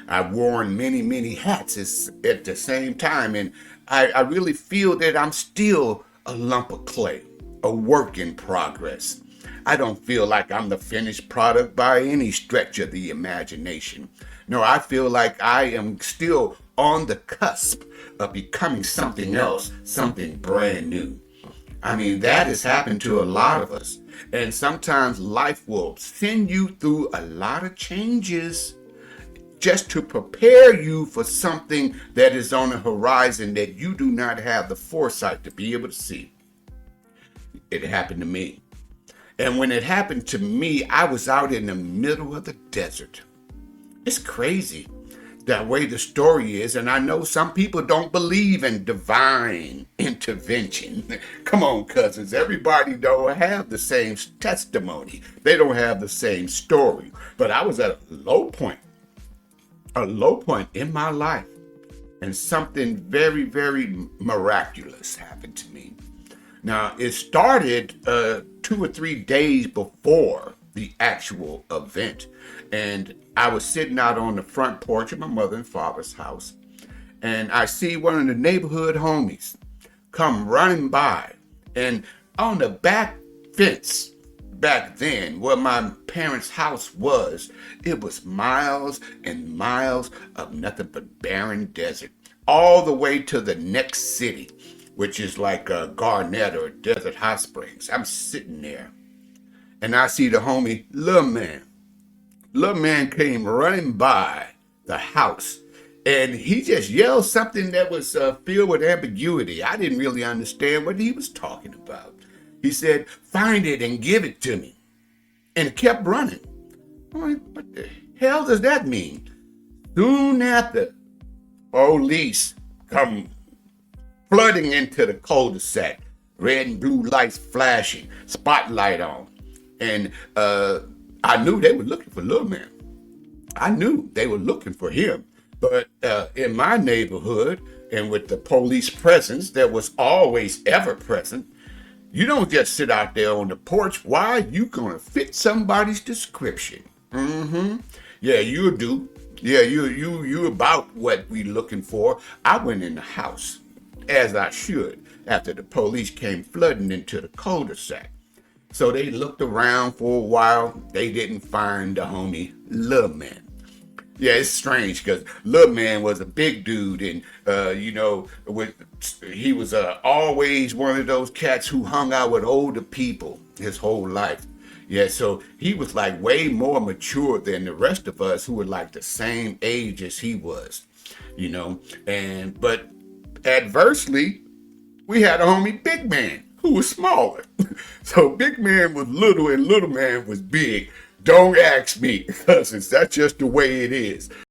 I've worn many, many hats at the same time. And I really feel that I'm still a lump of clay, a work in progress. I don't feel like I'm the finished product by any stretch of the imagination. No, I feel like I am still on the cusp of becoming something else, something brand new. I mean, that has happened to a lot of us. And sometimes life will send you through a lot of changes just to prepare you for something that is on the horizon that you do not have the foresight to be able to see. It happened to me. And when it happened to me, I was out in the middle of the desert. It's crazy that way the story is, and I know some people don't believe in divine intervention. Come on, cousins, everybody don't have the same testimony. They don't have the same story. But I was at a low point in my life, and something very, very miraculous happened to me. Now, it started 2 or 3 days before the actual event. And I was sitting out on the front porch of my mother and father's house. And I see one of the neighborhood homies come running by. And on the back fence, back then, where my parents' house was, it was miles and miles of nothing but barren desert, all the way to the next city, which is like Garnett or Desert Hot Springs. I'm sitting there, and I see the homie, Lil Man. Lil Man came running by the house, and he just yelled something that was filled with ambiguity. I didn't really understand what he was talking about. He said, "Find it and give it to me," and kept running. I'm like, what the hell does that mean? Soon after, police come flooding into the cul-de-sac, red and blue lights flashing, spotlight on. And I knew they were looking for Lil Man. I knew they were looking for him. But in my neighborhood, and with the police presence that was always ever present, you don't just sit out there on the porch. Why? You gonna fit somebody's description. Yeah, you do. Yeah, you about what we looking for. I went in the house, as I should, after the police came flooding into the cul-de-sac. So they looked around for a while. They didn't find the homie Lil Man. Yeah, it's strange because Lil Man was a big dude, and he was always one of those cats who hung out with older people his whole life. Yeah, so he was like way more mature than the rest of us who were like the same age as he was, but adversely, we had a homie Big Man who was smaller. So Big Man was little and Little Man was big. Don't ask me, cousins. That's just the way it is.